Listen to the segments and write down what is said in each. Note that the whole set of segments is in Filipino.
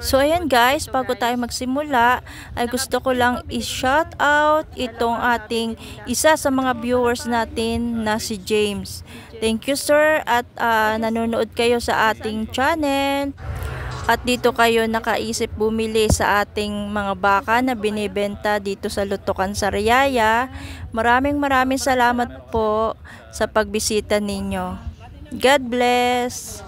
So ayan guys, bago tayo magsimula ay gusto ko lang i-shout out itong ating isa sa mga viewers natin na si James. Thank you sir at nanonood kayo sa ating channel. At dito kayo nakaisip bumili sa ating mga baka na binibenta dito sa Lutukan Sariaya. Maraming salamat po sa pagbisita ninyo. God bless!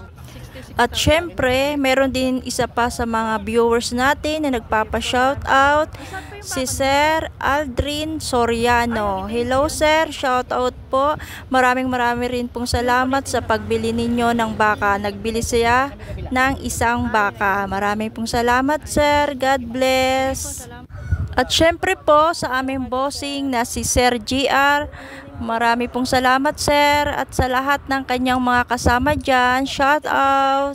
At syempre, meron din isa pa sa mga viewers natin na nagpapa-shoutout, si Sir Aldrin Soriano. Hello sir, shoutout po. Maraming rin pong salamat sa pagbili ninyo ng baka. Nagbili siya ng isang baka. Maraming pong salamat sir. God bless. At syempre po sa aming bossing na si Sir GR. Marami pong salamat sir at sa lahat ng kanyang mga kasama dyan. Shout out!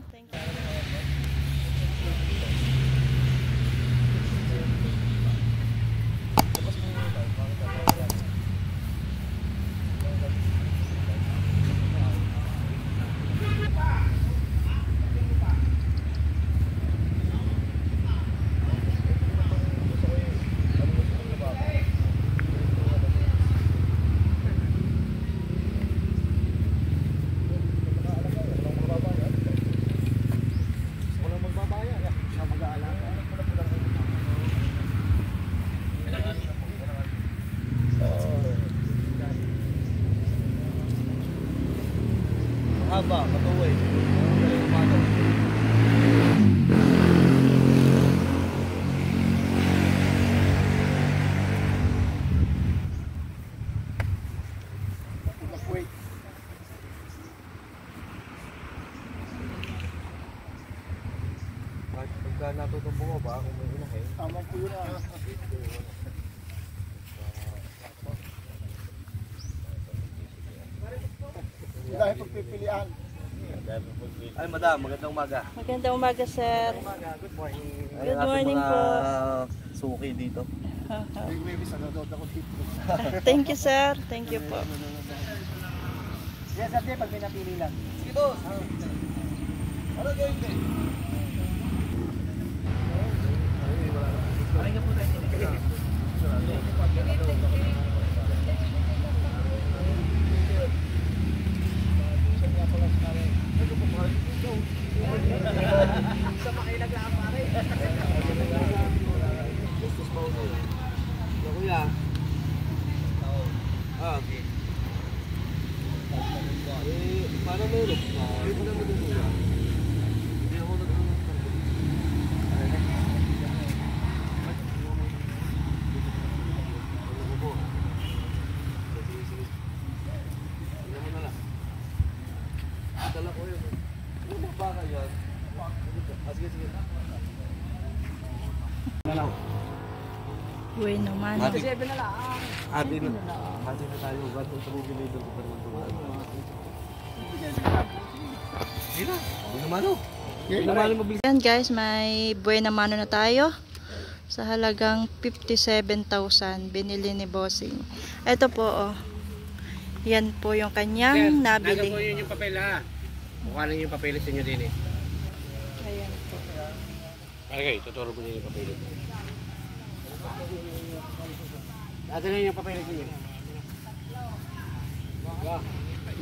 Haba, matuway. Pagka natutubo ko ba kung may inahe? Tama po yun ah. Dahil pagpipilian. Ay madam, magandang umaga. Magandang umaga sir. Good morning. Good morning po. Suki dito. Thank you sir. Thank you po. Yes, ate, pag may napili lang. Sige boss. Ano gawin ko? Aray ka po tayo. Sa makilag lang pare. Gustos mo ko. Kuya. Okay. Para meron. Hindi mo naman dito. Hindi ako nag-ano. Dala ko yun. Ano ba ka yun? Sige. Nalaw. Uy naman. Ate na lang. Ate na tayo. Ba't ito mo binidor ko pa naman tumaan? Hindi naman o. Yan guys, may buena mano na tayo. Sa halagang 57,000 binili ni Bossing. Ito po oh. Yan po yung kanyang nabili. Nasa po yun yung papel ha. Mukha lang yung papeles ninyo din eh. Ayan po. Okay, tuturo ko niyo yung papeles. Nasa na yung papeles ninyo.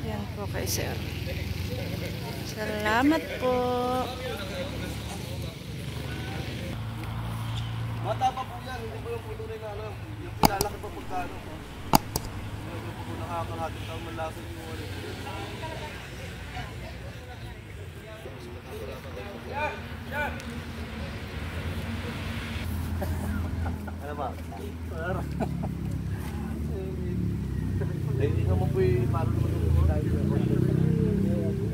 Yan po kay sir. Salamat po. Bata pa po yan. Hindi po yung putunay na ano. Yung pinalaki pa pagkano. Yung po nakakalating taong malasan yung ano. Ano ba? Hindi naman po yung marunong naman tayo.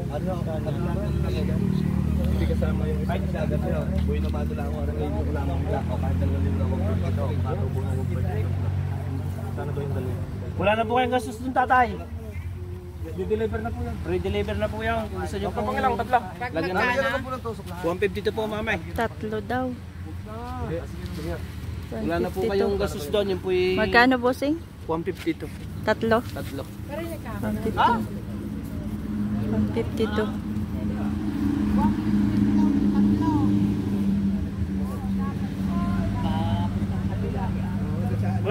Ano hindi kasama yung ay kasi agad sa'yo. Buhay na madala ako. Hindi ko lang ang lakaw. Kahit dalawang libo lang ako. Ito, matubo na ako. Sana ko yung dalawa. Wala na po kayong gastos dun tatay. Di-deliver na po yan. Pre-deliver na po yan. Kung gusto nyo po lang, tatlo. Lagyan na po ng tusok lahat. 152 po mamay. Tatlo daw. Wala na po kayong gastos doon. Yung po yung... Magkano Bossing? 152. Tatlo? 3. 152. 152.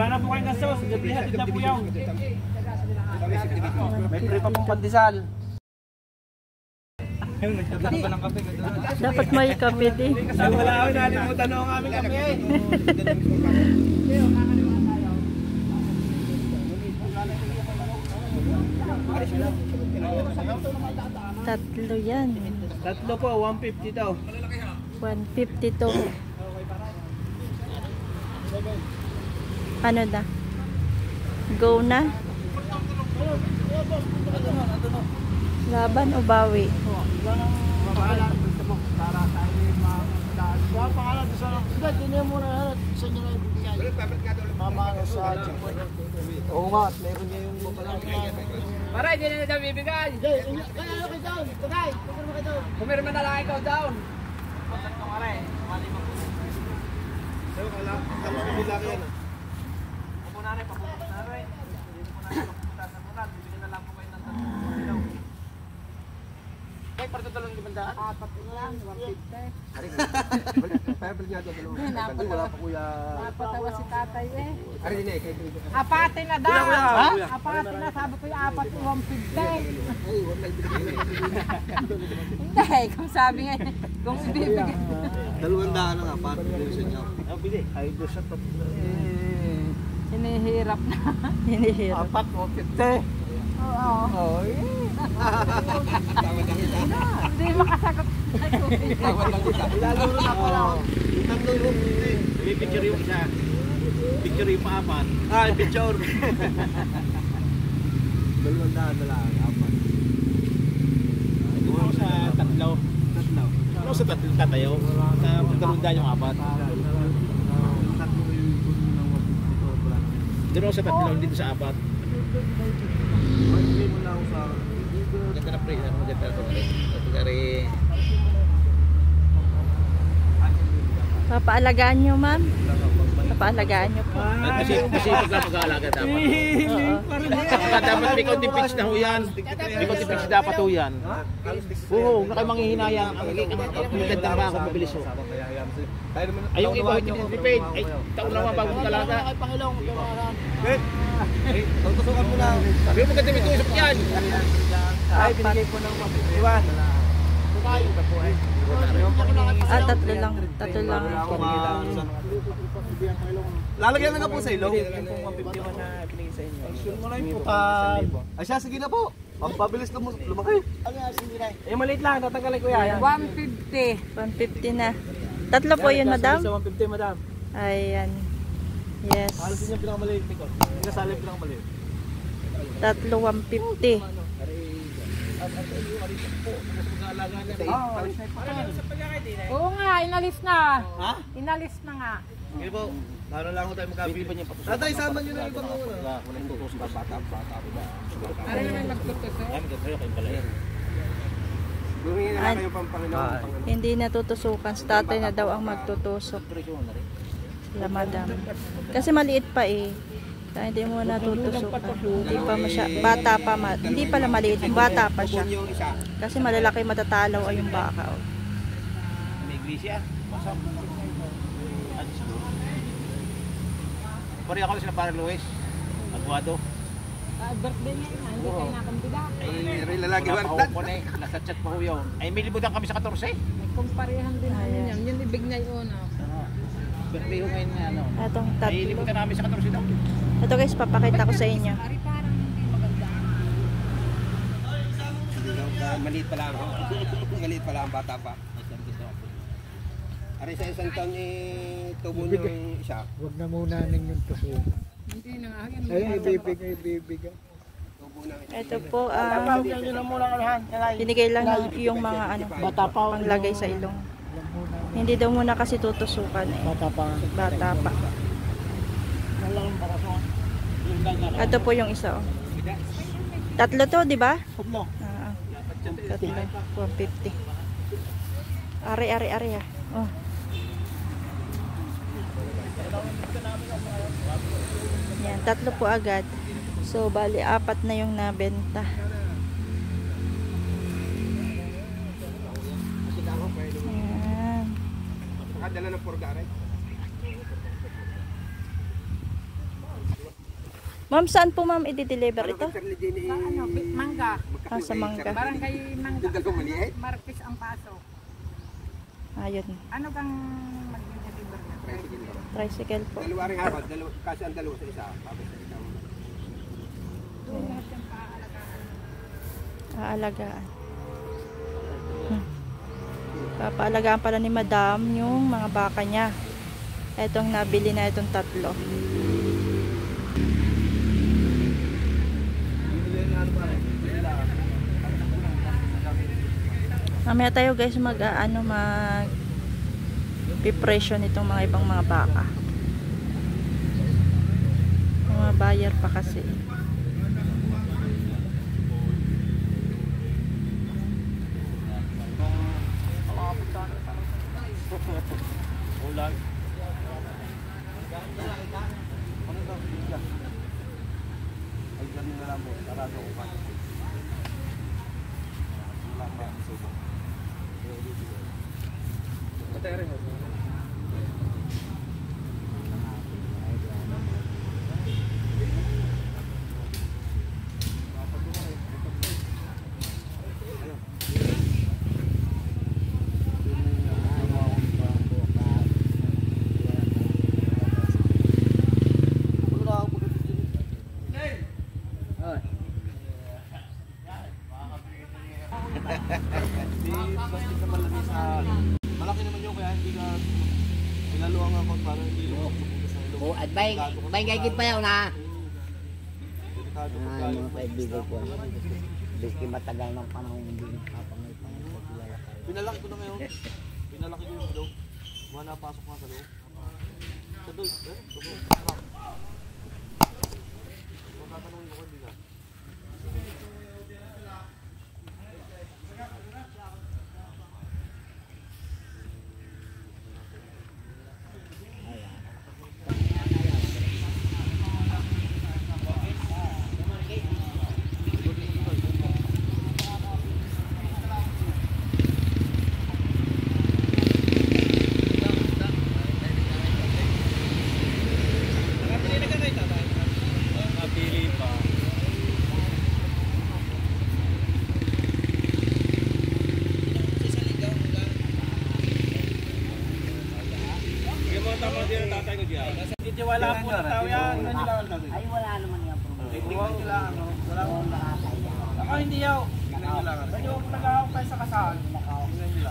Wala na po kayong gastos. Gabi hatid na po yan. May free pa pong pandesal. Dapat may kape din. Kasi wala ako nalimutan ang aming kape. Tatlo yan. Tatlo po, 150 daw. 150 to. Ano na? Go na? Laban o bawi? Oo nga, meron niya yung para hindi na daw bibigay. Pumirma na lang ikaw down. Ay, para talong 500. Apat na lang, 150. Pabalik nga doon. Wala pa kuya. Napatawa si tatay eh. Ari din eh. Apati na daw. Ha? Apati na, sabi ko yung apat 150. Hindi, kung sabi nga, kung ibibigay. 200 lang apat. Bili. Ay, doon sa top. Hinihirap na. Hinihirap. Apat 150. Oo. Hindi makasagot. Lalo na ako lang. May picture yung isa. Picture yung paapat. Ah, picture. 200 na lang apat. Ito sa tatlo. Ano sa tatlo tatayo? Sa pagkarundan yung apat. Doon sa tatlo, dito sa apat. Hindi mo lang sa Ganda na pre, ano ganda ito rin. Papaalagaan nyo, ma'am? Papaalagaan nyo po. Kasi pag mag-aalaga dapat. Oo. Dapat may konting pitch na ho yan. May konting pitch dapat ho yan. Oo, na kayo manghihinayang. Ang maganda ba ako mabilis ho. Ay, yung iba hindi nagpipaid. Ay, taon naman bagong talaga. Ay, Panginoon. tutusukan mo lang. Pero maganda may tusok yan. Ay, binigay ko ng 51. Ah, tatlo lang. Tatlo lang. Lalagyan na nga po sa ilong. Sure mo na yung putal. Ay siya, sige na po. Pabilis lumaki. Eh, maliit lang. Tatanggalin ko yan. 150. 150 na. Tatlo po yun, madam? Sa 150, madam. Ayan. Yes. Halos yun yung pinakamaliit ko. Pinasali yung pinakamaliit. Tatlo 150. Oo nga, inalis na. Ha? Inalis na nga. Sige po. Para lang tayo magkabili. Tatay, sama nyo na ibang mga. Ano naman magtutusok? Bumingin na kayo pang Panginoon. Hindi natutusukan. Si tatay na daw ang magtutusok. Sila madam. Kasi maliit pa eh. Kaya hindi mo natutusukan. Hindi pa bata pa. Hindi pala maliit. Bata pa siya. Kasi malalaki matatalaw ay yung baka. Oh. May iglesia. Pari ako sila para Luis. Aguado. Birthday niya yun, hindi kayo nakampida. Ay, lalaki ba? Nasa chat pa ko yun. Ay, may libutan kami sa 14. May kumparehan din namin yan. Yun ibig na yun. Birthday ko ngayon na ano. Itong Ay, tatlo. libutan namin sa 14 daw. Ito guys, papakita ko sa inyo. Ari parang hindi maganda. Maliit pa lang ako. Maliit pa lang ang bata pa. Ari sa isang taon tubo nyo yung isa. Huwag na muna ninyong tusuin. Hindi na nga. Ay, ibibigay. Ito po, Yun na muna kalahan. binigay lang ng yung mga ano, panglagay sa ilong. Hindi daw muna kasi tutusukan eh. Bata pa. Bata pa. Ito po yung isa oh. Tatlo to, di ba? Tatlo. 150. Ari ah. Oh. Yan, tatlo po agad. So, bali, 4 na yung nabenta. Yan. Nakadala ng purgare. Ma'am, saan po ma'am i-deliver ito? Sa ano, Mangga. Ah, sa Mangga. Barangay Mangga. Marquez ang pasok. Ayun. Ano bang mag-deliver na? Tricycle po. Dalawa rin hapon, kasi ang dalawa sa isa. Lahat yung paalagaan. Aalagaan. Papaalagaan pala ni Madam yung mga baka niya. Etong nabili na itong 3. Mamaya tayo guys mag pipresyo nitong mga ibang mga baka. Mga buyer pa kasi. Ulan. Ay, ganun na lang po. Sarado ko pa. Wala pa ang subo. Patay rin mo. Plastic naman lagi sa... Malaki naman yun kaya hindi ka... Pinaluang ako para hindi lumok sa ilong. Oh, at bay gagit pa yaw na. Delikado ko Ah, mga kaibigan ko. Biski matagal ng panahon hindi nakapangay sa kilala. Pinalaki ko na ngayon. Pinalaki ko yung loob. Mga napasok nga sa loob. Sa loob. Sa loob. Kung tatanungin ko hindi na. Wala po na tao yan. Ay wala naman yung problema. Wala po. Ako hindi yaw. Medyo nag-aawak tayo sa kasal. Tingnan nila.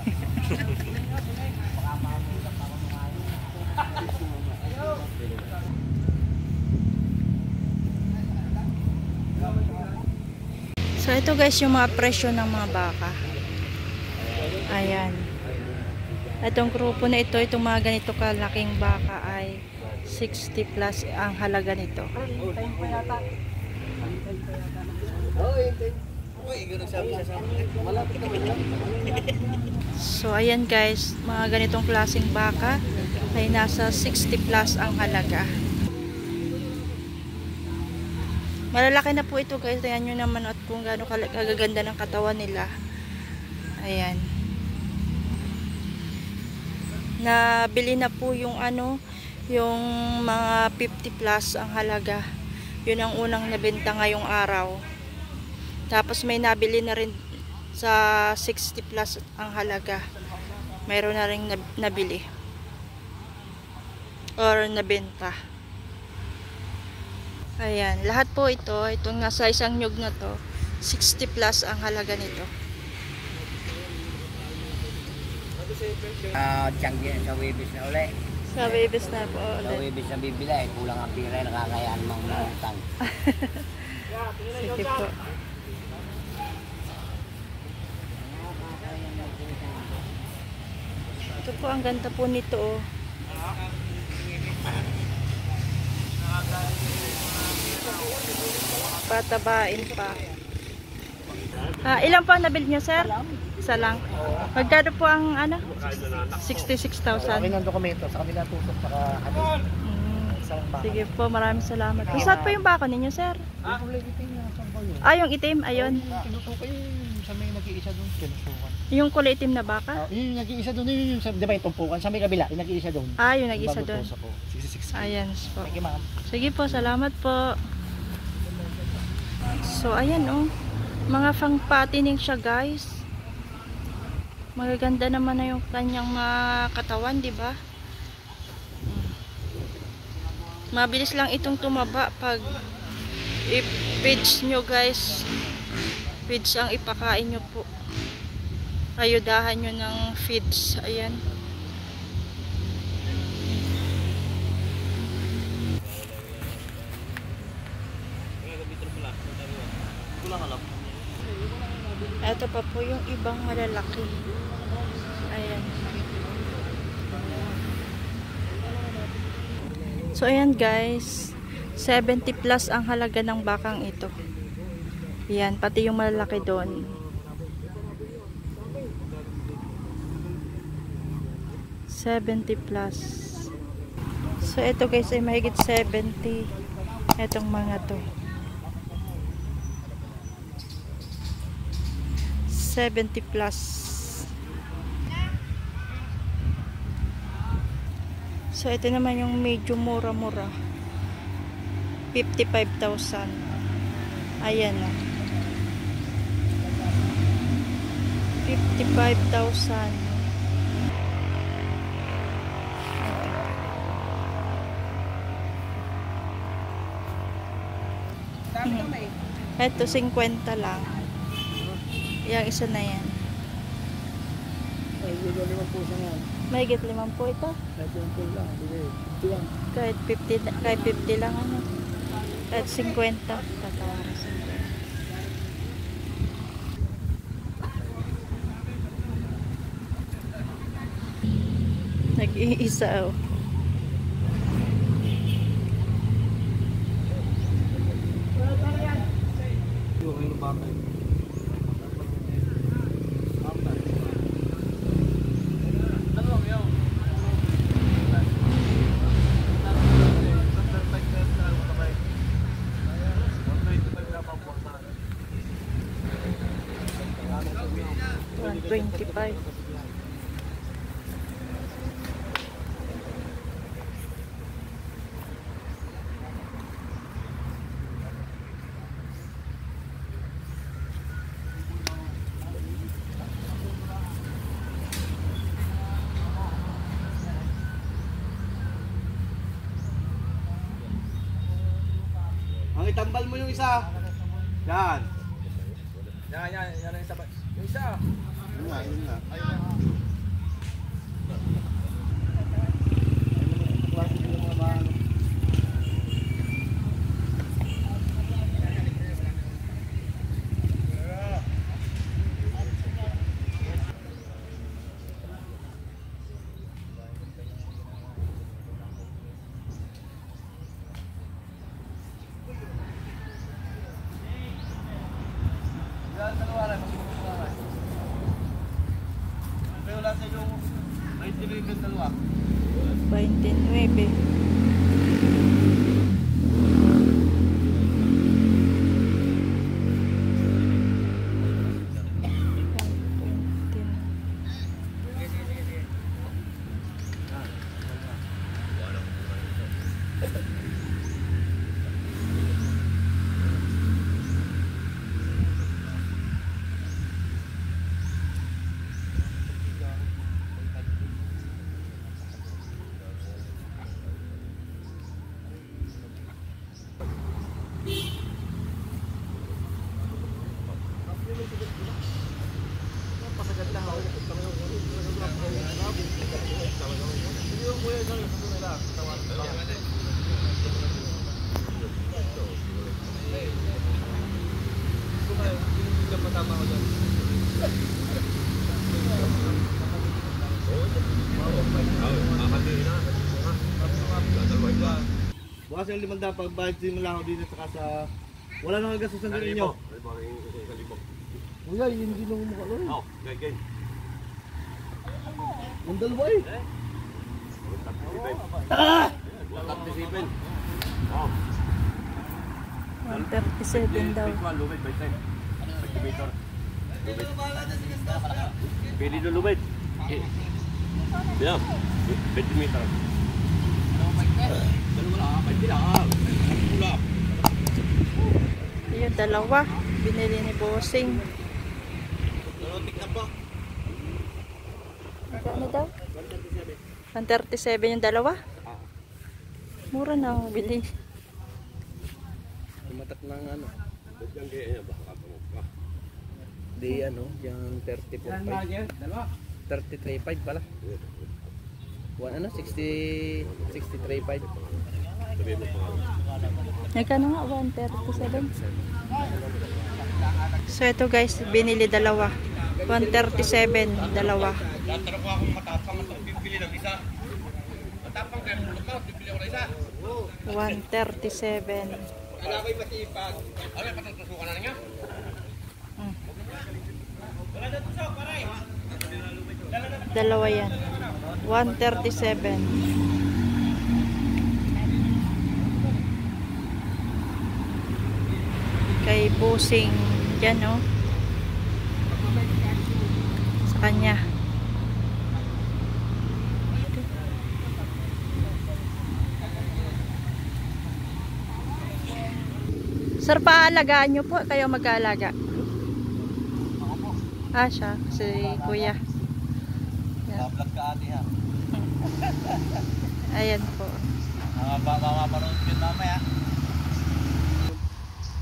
So ito guys yung mga presyo ng mga baka. Ayan. Itong grupo na ito, itong mga ganito kalaking baka ay 60 plus ang halaga nito. So ayan guys, mga ganitong klaseng baka ay nasa 60 plus ang halaga. Malalaki na po ito guys. Tingnan nyo naman at kung gaano kagaganda ng katawan nila. Ayan. Nabili na po yung yung mga 50 plus ang halaga. Yun ang unang nabenta ngayong araw. Tapos may nabili na rin sa 60 plus ang halaga. Mayroon na rin nabili. Or nabenta. Ayan, lahat po ito, itong nasa isang nyug na to, 60 plus ang halaga nito. Tiyanggi sa Webis na uli. Sa babies na po Sa ulit. Webis na bibila eh. Kulang ang pira, nakakayaan mang utang. Sige po. Ito po, ang ganda po nito oh. Patabain pa. Ilan po ang nabili niyo, sir? Isa lang. Magkano po ang 66,000. Ang dokumento sa kanila tusok saka Sige po, maraming salamat. Kung saan po yung bako ninyo, sir? Yung itim, ayun. Tinutukoy sa may nag-iisa doon, tinutukan. Yung kulay itim na baka? Yung nag-iisa doon, yung di ba yung tumpukan, sa may kabila, yung nag-iisa doon. Yung nag-isa doon. 66. Ayan po. Thank you, ma'am. Sige po, salamat po. So ayan oh, mga pang patining siya guys. Magaganda naman na yung kanyang mga katawan, di ba? Mabilis lang itong tumaba pag i-feeds nyo guys. Feeds ang ipakain nyo po. Ayudahan nyo ng feeds. Ayan. Ito pa po yung ibang malalaki. Ayan. So ayan guys, 70 plus ang halaga ng bakang ito. Ayan, pati yung malalaki doon. 70 plus. So ito guys ay mahigit 70 etong mga to. 70 plus. So ito naman yung medyo mura-mura. 55,000. Ayan o. 55,000. Ito 50 lang. Yang isa na yan. Mahigit 5 po ito. Kahit 50 lang ano. Kahit 50. Tatawaran 50. Nag-iisa oh. $25. Ang itambal mo yung isa. Yan. Yan ang isa. Yung isa. Yun nga. Wala sa yung may delivery dalawa. 29. Bukas yung 500 pagbayad din mo lang ako dito sa wala nang gastusan din ninyo. Kuya, hindi lang mo makalo. Oo, ganyan. Ang dalawa eh. 137 daw. Pili do lumit. Yeah, 20 meter. Ayun, dalawa. Binili ni Bossing. Ano daw? 137 yung dalawa? Mura na ako bili. Tumatak ng ano. Di ano, yung 34.5. 33.5 pala. Ano, 63.5. Nagkano nga? 137? So ito guys, binili dalawa. 137, dalawa. 137. Dalawa yan. 137. Kay Bossing dyan, no? Sa kanya. Sir, paalagaan nyo po? Kayo mag-aalaga? Ah, siya. Si Kuya. Yan. Tablat ka ate ha. Ayan po. Mapanood yun mamaya.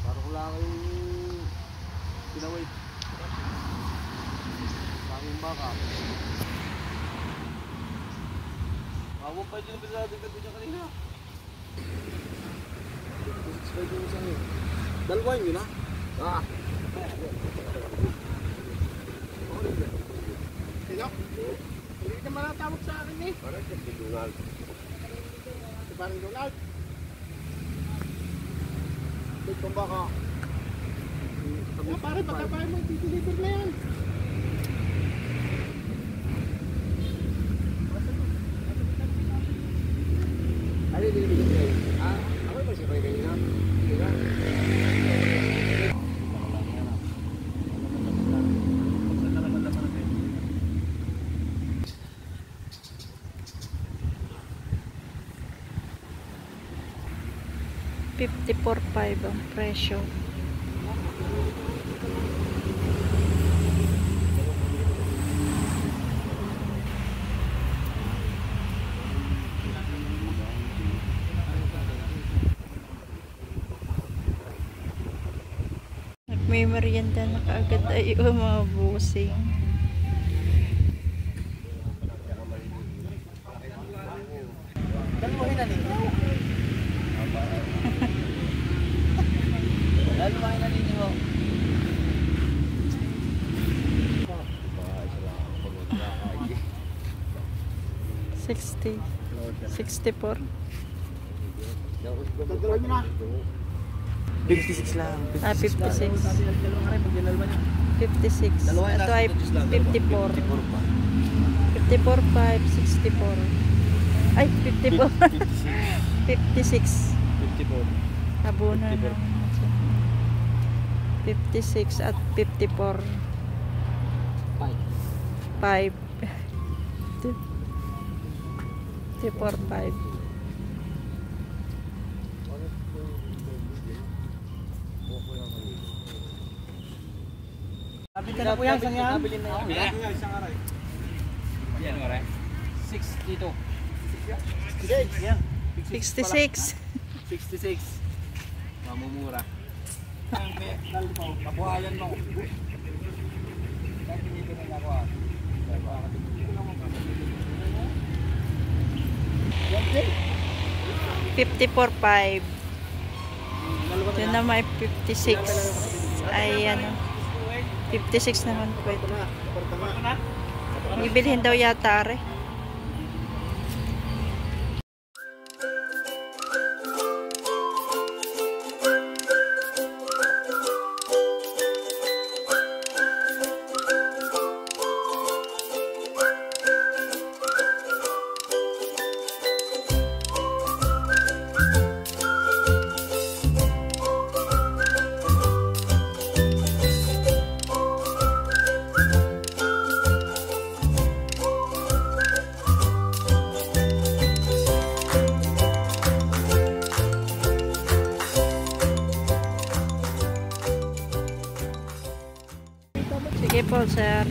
Parang wala kayong pinaway. Panging baka. Mawag pa dyan na pinagdagdag ko dyan kanina. 6.5 yung isang yun. Dalawa yun ha? Ah. Sino? Hindi ka manatawag sa akin eh. Parang si Donald. Si parang Donald. Wait kung baka. Pare, baka parang mag-deliver na yan. Ano yung deliver na yan? Ah, ako ba siya kayo kanina? Hindi ka? 54.5 ang presyo. May merienda na kaagad tayo mga Bossing. Dalawa na ninyo. Dalawa na ninyo. 60. 64. Dalawa nyo na. 56 lang. Ah, 56. 56. Dalawa Ito ay 54. 54, 5, 64. Ay, 54. 56. 54. Abuna na. 56 at 54. 5. 54, 5. Nabili na po yan, saan yan? Nabili na yan. Yan, mare. 62. 66. 66. Mamumura. Mabuhayan mo. 54.5. Ito na may 56. Ay, ano. 56 naman po ito. Ibilhin daw yata, are. po, sir.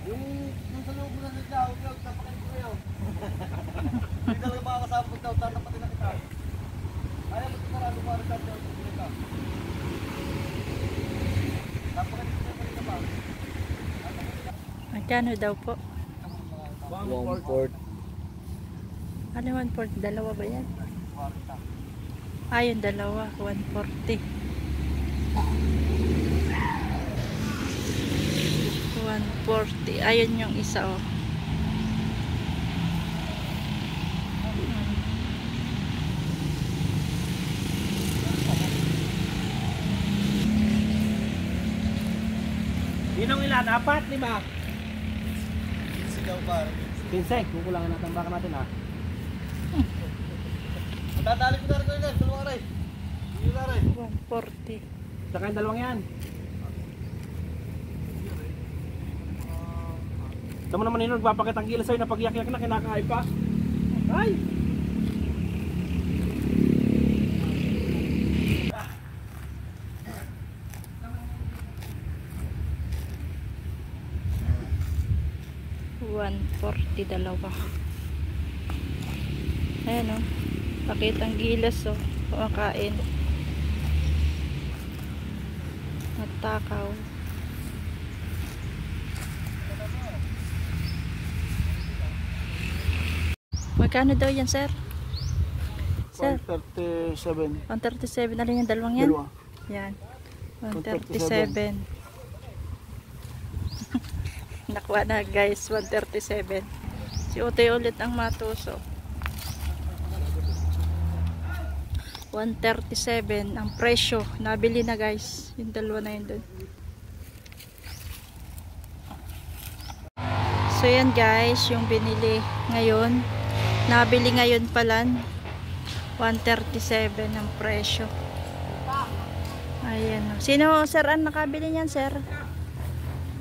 Yung sa loob mo na nila, huwag tapakin ko kayo. Hindi talaga makakasama pag daw, tatapatin na kita. Ayaw mo sarado para sa daw, kita. Tapakin ko kayo kanina pa. Magkano daw po? 1/4. Ano 140? Dalawa ba yan? Ah, yung dalawa. 140. 140. Ayun yung isa, oh. Yun ang ilan? 4, 5? Sigaw pa. 15, kukulangan natin baka natin ha. Matadali ko na rin ko yun, dalawa rin. Hindi na rin. 140. Saka yung dalawang yan. Tama naman yun, nagpapakitang gila sa'yo na pag-iyak-yak na kinakain pa. Ay! $140. Ayan, oh. Pakitang gilas, oh. Kumakain. At takaw. Magkano daw yan, sir? Sir? 137. 137. Alin yung dalawang yan? Dalawa. Yan. 137. Nakuha na, guys. 137. Si Utoy ulit ang matuso. 137 ang presyo. Nabili na, guys. Yung dalawa na yun dun. So yan, guys, yung binili ngayon. Nabili ngayon pala. 137 ang presyo. Ayan. Sino, sir, ang nakabili niyan, sir?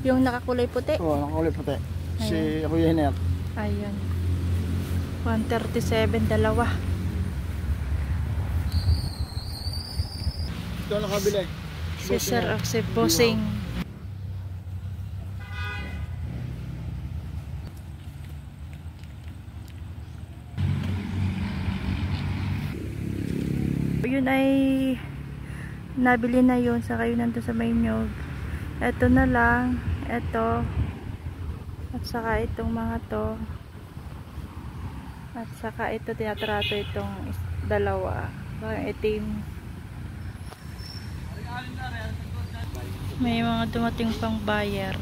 Yung nakakulay puti? Oo, nakakulay puti. Si Ayan. Kuya Hiner. Ayan. 137, dalawa. Ito ang nakabili. Si Sir si Bossing. Yun ay nabili na yun. Saka yun nandun sa Maynog. Ito na lang. Ito. At saka itong mga to. At saka ito tinatrato itong dalawa. Parang itim. May mga dumating pang buyer.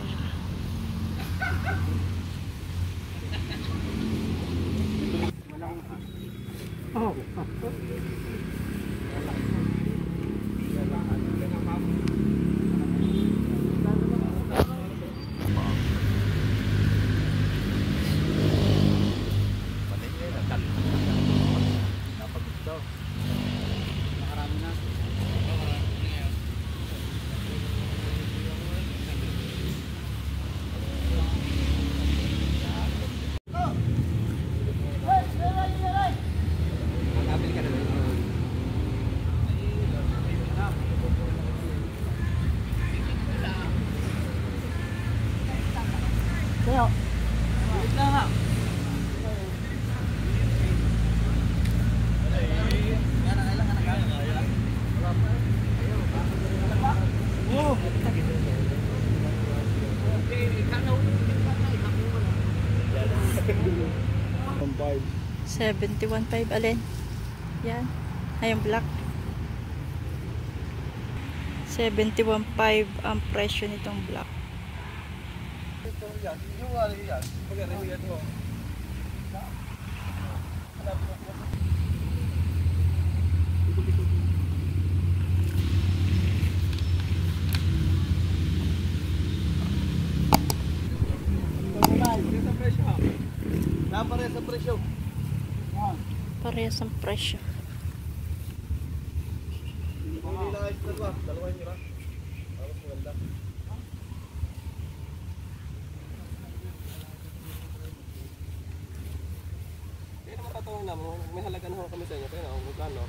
Pampay. 71.5 alin? Yan. Ayong black. 71.5 ang presyo nitong black. Yung ano yan, pag-ariwiyan mo. Napare sa presyo. Parehas ang presyo. Kaya naman tatanong namin, may halaga na kami sa inyo. Kaya na, magkano?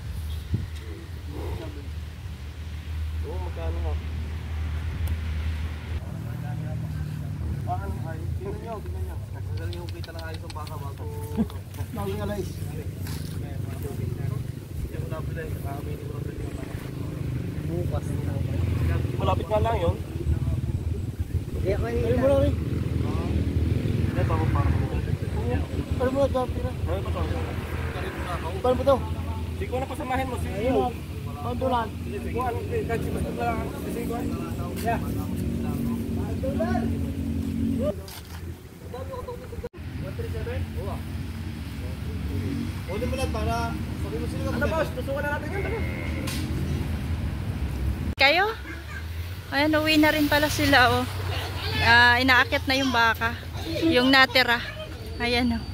Oo, magkano ho? Ay, tingnan nyo. Magaling yung kita na ayos ang baka bago. Naging alis. Yung nabila yung kami ni Bro Pedro. Bukas na. Malapit nga lang yun. Kaya kayo Ano mo lang rin? Hindi, bago para ko. Ano mo lang ito? Pira? Ano ba ito? Paano ba ito? Sige ko na pasamahin mo. Sige Ayun. Pantulan. Buwan, kasi basta lang. Sige ko. Yeah. Ulit mo lang para sabi mo sila. Ano boss? Tusukan na natin yun. Dali. Kayo? Ayan, uwi na rin pala sila, oh. Inaakit na yung baka. Yung natira. Ayan, oh.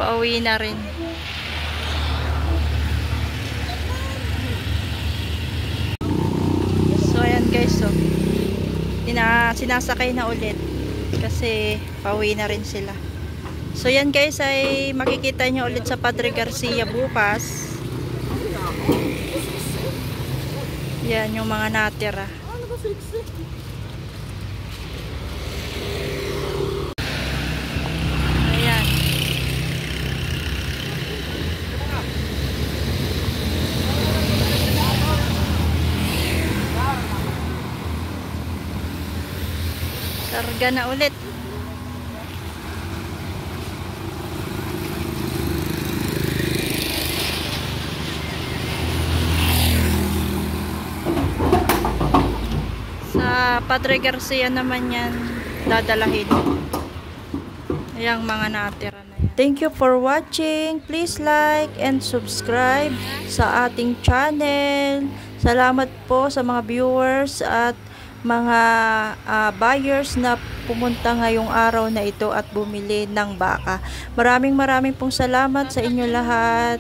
Pauwi na rin. So, ayan guys, oh. Sinasakay na ulit. Kasi, pauwi na rin sila. So, yan guys, ay makikita nyo ulit sa Padre Garcia bukas. Yan yung mga natira. Ayan. Karga na ulit. Sa Padre Garcia naman yan dadalahin. Ayang mga natira na yan. Thank you for watching. Please like and subscribe sa ating channel. Salamat po sa mga viewers at mga buyers na pumunta ngayong araw na ito at bumili ng baka. Maraming pong salamat sa inyo lahat.